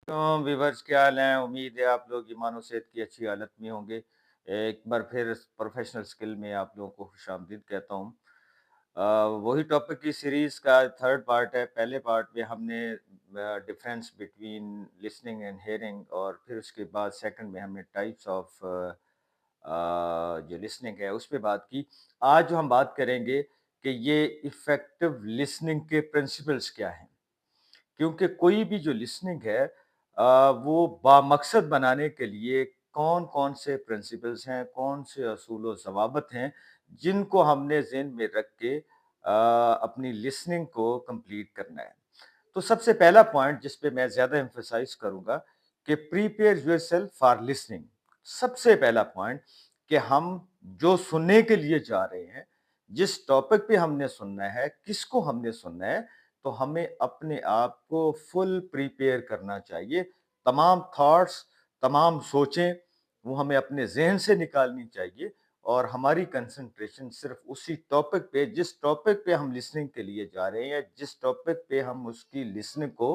Viewers क्या हाल हैं? उम्मीद है आप लोग ईमान और सेहत की अच्छी हालत में होंगे। एक बार फिर प्रोफेशनल स्किल में आप लोगों को खुशामदीद कहता हूँ। अ, वही टॉपिक की सीरीज़ का थर्ड पार्ट है। पहले पार्ट में हमने difference between listening and hearing और फिर उसके बाद सेकंड में हमने टाइप्स ऑफ जो लिसनिंग है उस पे बात की। आज जो हम बात करेंगे कि ये इफ़ेक्टिव लिसनिंग के प्रिंसिपल्स क्या हैं? क्योंकि कोई भी जो लिसनिंग है वो बामकसद बनाने के लिए कौन-कौन से प्रिंसिपल्स हैं, कौन से असूल व ज़वाबित हैं, जिनको हमने ज़हन में रख के अपनी लिसनिंग को कंप्लीट करना है। तो सबसे पहला पॉइंट जिस पे मैं ज़्यादा एम्फसाइज़ करूँगा कि प्रिपेयर योरसेल्फ फॉर लिसनिंग। सबसे पहला पॉइंट कि हम जो सुनने के लिए जा रहे हैं, जिस टॉपिक पे हमने सुनना है, किसको हमने सुनना है, तो हमें अपने आप को फुल प्रिपेयर करना चाहिए। तमाम थॉट्स, तमाम सोचें, वो हमें अपने ज़हन से निकालनी चाहिए और हमारी कंसंट्रेशन सिर्फ़ उसी टॉपिक पे जिस टॉपिक पे हम लिसनिंग के लिए जा रहे हैं या जिस टॉपिक पे हम उसकी लिसनिंग को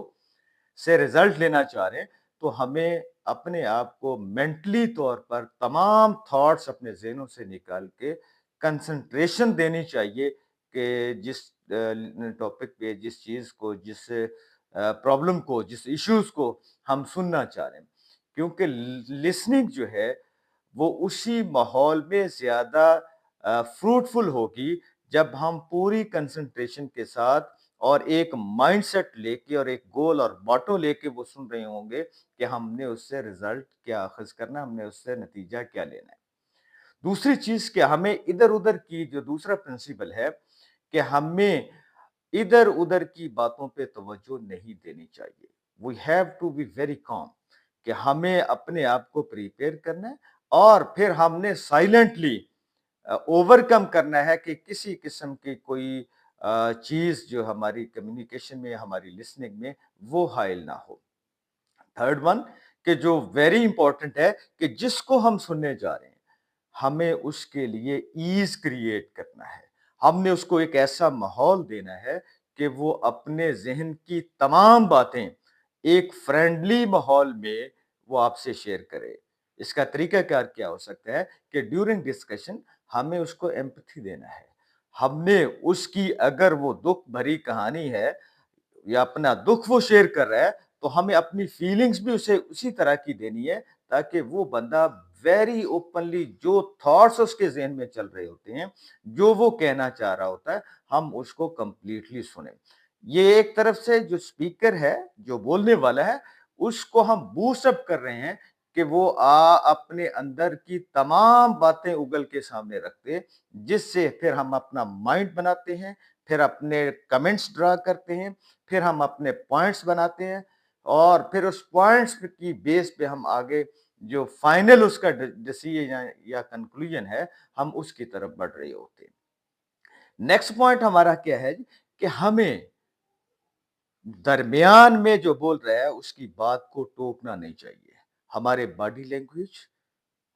से रिज़ल्ट लेना चाह रहे हैं, तो हमें अपने आप को मेंटली तौर पर तमाम थॉट्स अपने ज़हनों से निकाल के कंसंट्रेशन देनी चाहिए कि जिस टॉपिक पे जिस चीज़ को जिस प्रॉब्लम को जिस इश्यूज़ को हम सुनना चाह रहे हैं। क्योंकि लिसनिंग जो है वो उसी माहौल में ज़्यादा फ्रूटफुल होगी जब हम पूरी कंसंट्रेशन के साथ और एक माइंडसेट लेके और एक गोल और मोट्टो लेके वो सुन रहे होंगे कि हमने उससे रिजल्ट क्या अखज़ करना है, हमने उससे नतीजा क्या लेना है। दूसरी चीज़ कि हमें इधर-उधर की जो दूसरा प्रिंसिपल है कि हमें इधर-उधर की बातों पे तवज्जो नहीं देनी चाहिए। We have to be very calm कि हमें अपने आप को प्रिपेयर करना है और फिर हमने साइलेंटली ओवरकम करना है कि किसी किस्म की कोई चीज़ जो हमारी कम्युनिकेशन में, हमारी लिसनिंग में वो हाइल ना हो। थर्ड वन कि जो वेरी इंपॉर्टेंट है कि जिसको हम सुनने जा रहे हैं, हमें उसके लिए ईज़ क्रिएट करना है। हमने उसको एक ऐसा माहौल देना है कि वो अपने ज़हन की तमाम बातें एक फ्रेंडली माहौल में वो आपसे शेयर करे। इसका तरीकाकार क्या हो सकता है कि ड्यूरिंग डिस्कशन हमें उसको एम्पैथी देना है। हमने उसकी अगर वो दुःख भरी कहानी है या अपना दुःख वो शेयर कर रहा है, तो हमें अपनी फीलिंग्स भी उसे उसी तरह की देनी है, ताकि वो बंदा वेरी ओपनली जो थॉट्स उसके ज़हन में चल रहे होते हैं, जो वो कहना चाह रहा होता है, हम उसको कंप्लीटली सुनें। ये एक तरफ से जो स्पीकर है, जो बोलने वाला है, उसको हम बूस्ट अप कर रहे हैं कि वो अपने अंदर की तमाम बातें उगल के सामने रख दे, जिससे फिर हम अपना माइंड बनाते हैं, फिर अपने कमेंट्स ड्रा करते हैं, फिर हम अपने पॉइंट्स बनाते हैं और फिर उस पॉइंट्स की बेस पे हम आगे जो फाइनल उसका डिसीजन या कंक्लूजन है, हम उसकी तरफ बढ़ रहे होते हैं। नेक्स्ट पॉइंट हमारा क्या है कि हमें दरमियान में जो बोल रहा है उसकी बात को टोकना नहीं चाहिए। हमारे बॉडी लैंग्वेज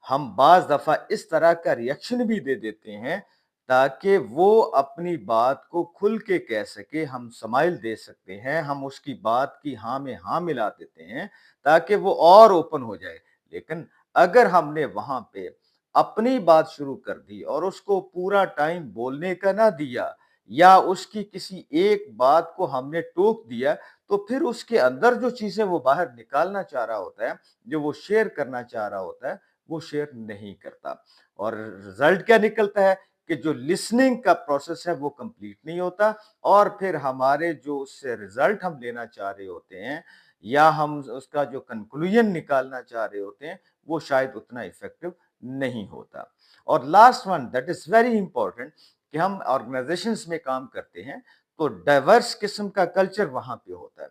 हम बाज़ दफ़ा इस तरह का रिएक्शन भी दे देते हैं ताकि वो अपनी बात को खुल के कह सके, हम स्माइल दे सकते हैं, हम उसकी बात की हाँ में हाँ मिला देते हैं ताकि वो और ओपन हो जाए। लेकिन अगर हमने वहाँ पे अपनी बात शुरू कर दी और उसको पूरा टाइम बोलने का ना दिया या उसकी किसी एक बात को हमने टोक दिया, तो फिर उसके अंदर जो चीज़ें वो बाहर निकालना चाह रहा होता है, जो वो शेयर करना चाह रहा होता है, वो शेयर नहीं करता और रिजल्ट क्या निकलता है कि जो लिसनिंग का प्रोसेस है वो कंप्लीट नहीं होता और फिर हमारे जो उससे रिजल्ट हम लेना चाह रहे होते हैं या हम उसका जो कंक्लूजन निकालना चाह रहे होते हैं वो शायद उतना इफेक्टिव नहीं होता। और last one that is very important कि हम ऑर्गेनाइजेशंस में काम करते हैं तो डाइवर्स किस्म का कल्चर वहां पे होता है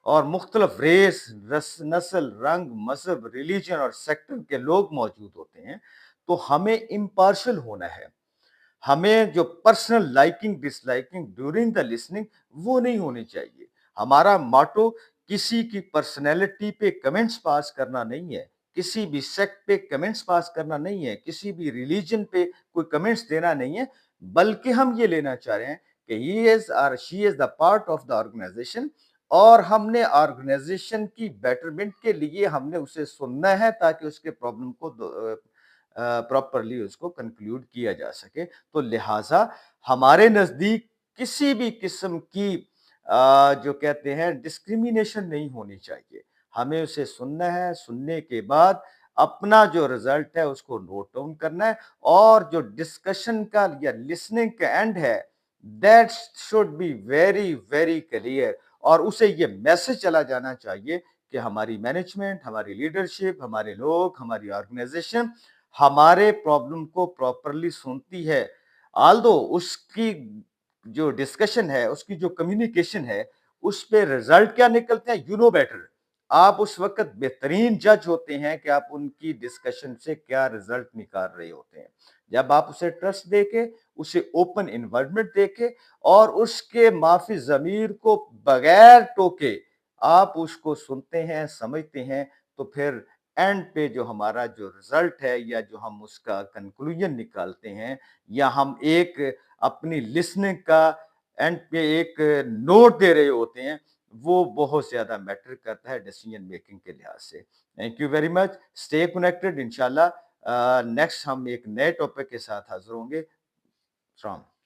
और मुख्तलिफ रेस, नस्ल, रंग, मज़हब, रिलीजन और सेक्टर के लोग मौजूद होते हैं, तो हमें इम्पार्शियल होना है। हमें जो personal liking, disliking during the listening वो नहीं होनी चाहिए। हमारा मोट्टो किसी की पर्सनैलिटी पे कमेंट्स पास करना नहीं है, किसी भी सेक्ट पे कमेंट्स पास करना नहीं है, किसी भी रिलीजन पे कोई कमेंट्स देना नहीं है, बल्कि हम ये लेना चाह रहे हैं कि ही इज़ और she is the part of the organisation اور ہم نے آرگنائزیشن کی بیٹرمنٹ کے لیے ہم نے اسے سننا ہے تاکہ اس کے پرابلم کو پراپرلی اس کو کنکلوڈ کیا جا سکے. تو لہٰذا ہمارے نزدیک کسی بھی قسم کی جو کہتے ہیں ڈسکریمنیشن نہیں ہونی چاہیے. ہمیں اسے سننا ہے, سننے کے بعد اپنا جو رزلٹ ہے اس کو نوٹ ڈاؤن کرنا ہے, اور جو ڈسکشن کا یا لسننگ کا اینڈ ہے that should be very very clear, اور اسے یہ میسج چلا جانا چاہیے کہ ہماری مینجمنٹ, ہماری لیڈرشپ, ہمارے لوگ, ہماری آرگنائزیشن ہمارے پرابلم کو پراپرلی سنتی ہے. آلدو اس کی جو ڈسکشن ہے, اس کی جو کمیونیکیشن ہے, اس پہ رزلٹ کیا نکلتے ہیں, یو نو بیٹر. آپ اس وقت بہترین جج ہوتے ہیں کہ آپ ان کی ڈسکشن سے کیا رزلٹ نکال رہے ہوتے ہیں. جب آپ اسے ٹرسٹ دے کے, اسے اوپن انوائرمنٹ دے کے, اور اس کے معافی ضمیر کو بغیر ٹوکے آپ اس کو سنتے ہیں, سمجھتے ہیں, تو پھر اینڈ پہ جو ہمارا جو رزلٹ ہے یا جو ہم اس کا کنکلوژن نکالتے ہیں, یا ہم ایک اپنی لسننگ کا اینڈ پہ ایک نوٹ دے رہے ہوتے ہیں, وہ بہت زیادہ میٹر کرتا ہے ڈیسیژن میکنگ کے لحاظ سے. Thank you very much. Stay connected. انشاءاللہ نیکسٹ ہم ایک نئے ٹاپک کے ساتھ حاضر ہوں گے. السلام.